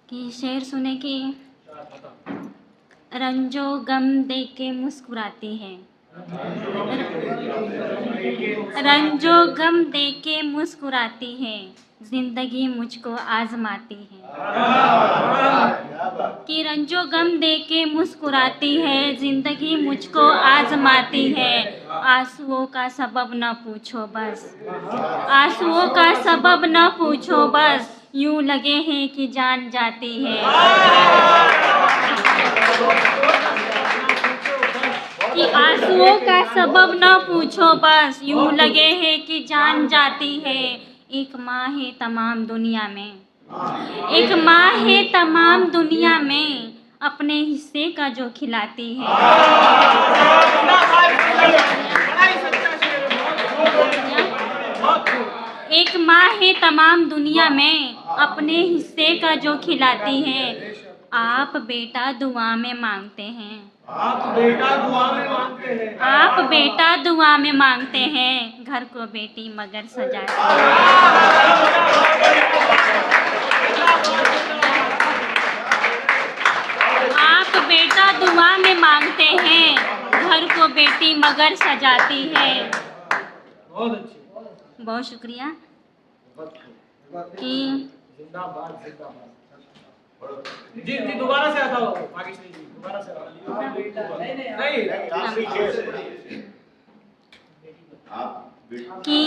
कि शेर सुने कि रंजो गम दे के मुस्कुराती है, रंजो गम दे के मुस्कुराती है, जिंदगी मुझको आजमाती है। कि रंजो गम दे के मुस्कुराती है, जिंदगी मुझको आजमाती है। आंसुओं का सबब न पूछो बस, आंसुओं का सबब न पूछो बस, यूं लगे हैं कि जान जाती है। कि आंसुओं का सबब न पूछो बस, यूं लगे हैं कि जान जाती है। एक माँ है तमाम दुनिया में, एक माँ है तमाम दुनिया में, अपने हिस्से का जो खिलाती है। एक माँ है तमाम दुनिया में, अपने हिस्से का जो खिलाती है। आप बेटा दुआ में मांगते हैं, आप बेटा दुआ में मांगते हैं, आप बेटा दुआ में मांगते हैं, घर को बेटी मगर सजाती है। आप बेटा दुआ में मांगते हैं, घर को बेटी मगर सजाती है। बहुत अच्छी, बहुत शुक्रिया। कि जिंदाबाद जिंदाबाद। जी जी दोबारा से आता हो, भाग्यश्री जी दोबारा से कि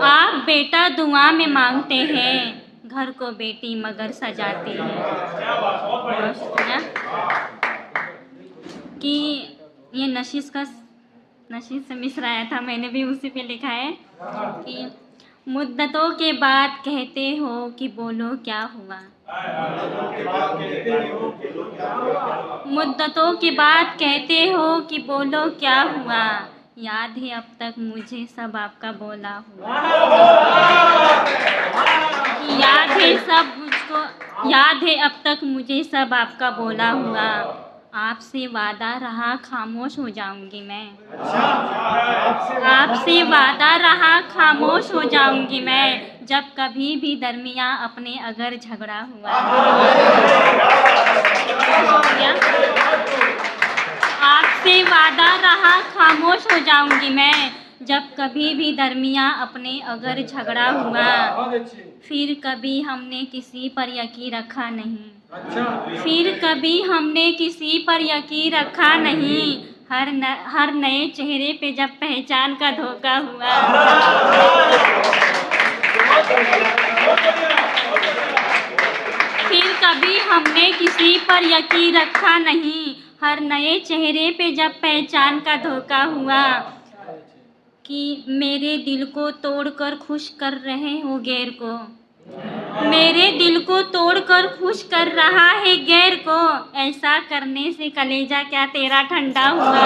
आप बेटा दुआ में मांगते हैं, घर को बेटी मगर सजाती है। बहुत शुक्रिया। कि ये नशीद से मिसरा आया था, मैंने भी उसी पे लिखा है कि मुद्दतों के बाद कहते हो कि बोलो क्या हुआ, मुद्दतों के बाद कहते हो कि बोलो क्या हुआ, याद है अब तक मुझे सब आपका बोला हुआ। याद है सब मुझको, याद है अब तक मुझे सब आपका बोला हुआ। आपसे वादा रहा खामोश हो जाऊंगी मैं, आपसे वादा रहा खामोश हो जाऊंगी मैं, जब कभी भी दरमियां अपने अगर झगड़ा हुआ। आपसे वादा रहा खामोश हो जाऊंगी मैं, जब कभी भी दरमियां अपने अगर झगड़ा हुआ। फिर कभी हमने किसी पर यकीन रखा नहीं, फिर कभी हमने किसी पर यकीन रखा नहीं, हर नए चेहरे पे जब पहचान का धोखा हुआ। फिर कभी हमने किसी पर यकीन रखा नहीं, हर नए चेहरे पे जब पहचान का धोखा हुआ। कि मेरे दिल को तोड़कर खुश कर रहे हो गैर को, मेरे दिल को तोड़कर खुश कर रहा है गैर को, ऐसा करने से कलेजा क्या तेरा ठंडा हुआ।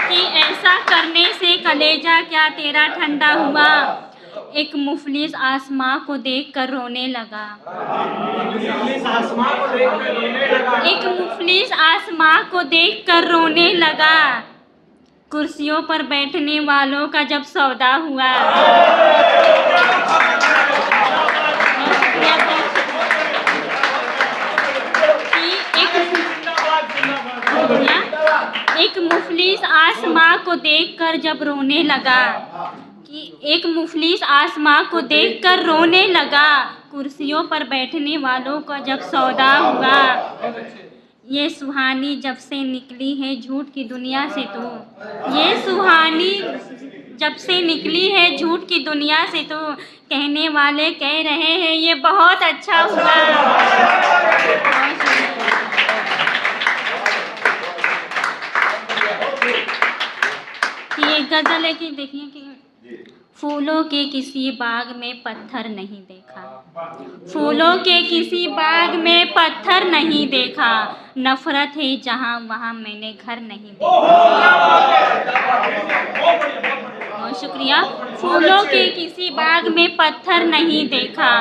कि ऐसा करने से कलेजा क्या तेरा ठंडा हुआ। एक मुफलिस आसमां को देखकर रोने लगा, एक मुफलिस आसमां को देखकर रोने लगा, कुर्सियों पर बैठने वालों का जब सौदा हुआ। एक मुफलिस आसमां को देखकर जब रोने लगा, कि एक मुफलिस आसमां को देखकर रोने लगा, कुर्सियों पर बैठने वालों का जब सौदा हुआ। ये सुहानी जब से निकली है झूठ की दुनिया से तू, ये सुहानी जब से निकली है झूठ की दुनिया से तू, कहने वाले कह रहे हैं ये बहुत अच्छा हुआ। ये गजल है कि देखिए कि फूलों के किसी बाग में पत्थर नहीं देखा, फूलों के किसी बाग में पत्थर नहीं देखा, नफरत है जहाँ वहाँ मैंने घर नहीं देखा। बहुत शुक्रिया। फूलों के किसी बाग में पत्थर नहीं देखा,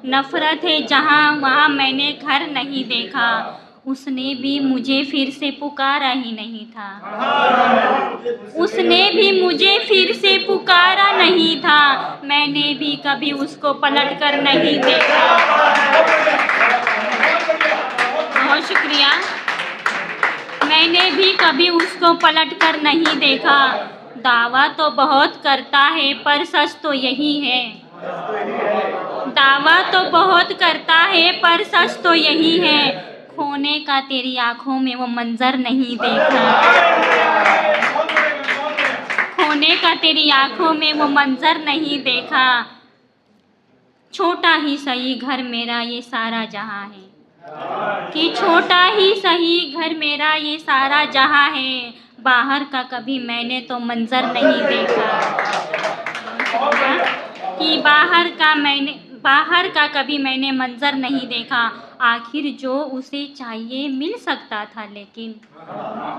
नफरत है जहाँ वहाँ मैंने घर नहीं देखा। उसने भी मुझे फिर से पुकारा ही नहीं था। उसने भी मुझे फिर से पुकारा नहीं था। मैंने भी कभी उसको पलट कर नहीं देखा। बहुत शुक्रिया। मैंने भी कभी उसको पलट कर नहीं देखा। दावा तो बहुत करता है पर सच तो यही है। दावा तो बहुत करता है पर सच तो यही है। खोने का तेरी आंखों में वो मंजर नहीं देखा। खोने का तेरी आंखों में वो मंजर नहीं देखा। छोटा ही सही घर मेरा ये सारा जहां है, कि छोटा ही सही घर मेरा ये सारा जहां है। बाहर का कभी मैंने तो मंजर नहीं देखा। कि बाहर का कभी मैंने मंजर नहीं देखा। आखिर जो उसे चाहिए मिल सकता था लेकिन,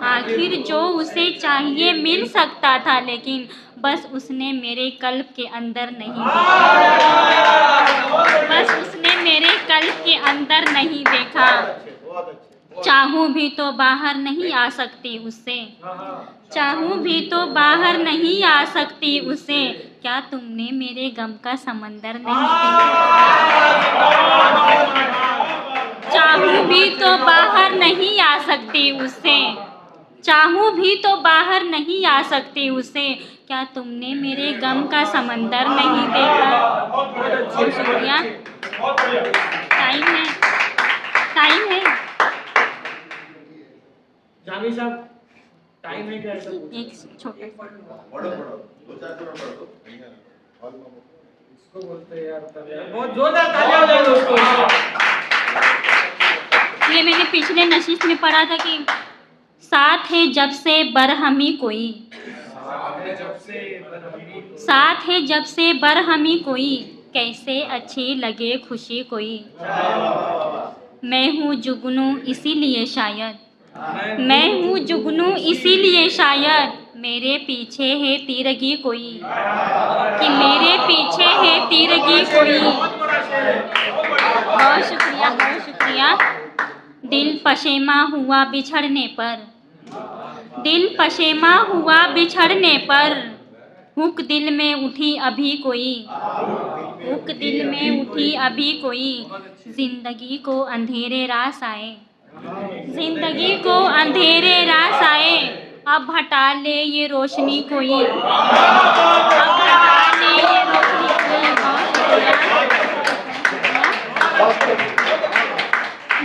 आखिर जो उसे चाहिए मिल सकता था लेकिन, बस उसने मेरे कल्ब के अंदर नहीं देखा। बस उसने मेरे कल्ब के अंदर नहीं देखा। चाहूं भी तो बाहर नहीं आ सकती उससे। चाहूं भी तो बाहर नहीं आ सकती उससे। क्या तुमने मेरे गम का समंदर नहीं देखा? चाहूं भी तो बाहर नहीं आ सकती उससे। चाहूं भी तो बाहर नहीं आ सकती उससे। क्या तुमने मेरे गम का समंदर नहीं देखा? बहुत शुक्रिया। टाइम है, टाइम है। जामी साहब, टाइम है क्या? एक छोटा इसको बोलते हैं यार, तब यार बहुत जोरदार तालियां हो जाए दोस्तों। ये मैंने पिछले नशीस में पढ़ा था कि साथ है जब से बरहमी कोई, साथ है जब से बरहमी कोई, कैसे अच्छी लगे खुशी कोई। मैं हूँ जुगनू इसीलिए शायद, मैं हूँ जुगनू इसीलिए शायद, मेरे पीछे है तीरगी कोई, कि मेरे पीछे है तीरगी कोई। बहुत शुक्रिया, बहुत शुक्रिया। दिल पशेमा हुआ बिछड़ने पर, दिल पशेमा हुआ बिछड़ने पर, हुक दिल में उठी अभी कोई, हुक दिल में उठी अभी कोई। जिंदगी को अंधेरे रास आए, जिंदगी को अंधेरे रास आए, अब हटा ले ये रोशनी कोई, अब हटा ले ये रोशनी कोई। बहुत शुक्रिया।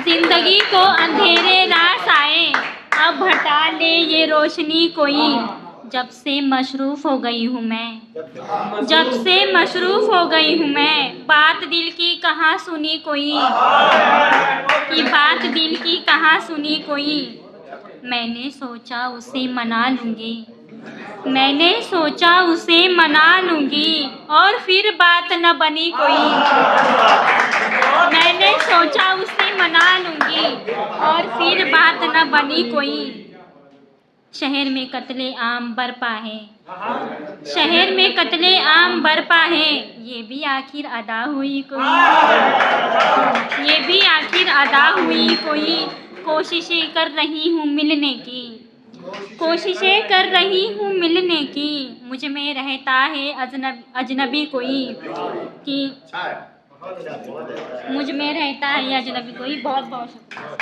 जिंदगी को अंधेरे रास आए, अब हटा ले ये रोशनी कोई। जब से मशरूफ हो गई हूँ मैं, जब से मशरूफ हो गई हूँ मैं, बात दिल की कहाँ सुनी कोई, कि बात दिल की कहाँ सुनी कोई। मैंने सोचा उसे मना लूँगी, मैंने सोचा उसे मना लूँगी, और फिर बात न बनी कोई। मैंने सोचा उसे मना लूँगी, और फिर बात न बनी कोई। शहर में कत्ले आम बरपा है, शहर में कत्ले आम बरपा है, ये भी आखिर अदा हुई कोई, ये भी आखिर अदा हुई कोई। कोशिशें कर रही हूँ मिलने की, कोशिशें कर रही हूँ मिलने की, मुझ में रहता है अजनबी कोई, कि मुझ में रहता है अजनबी कोई। बहुत बहुत शुक्रिया।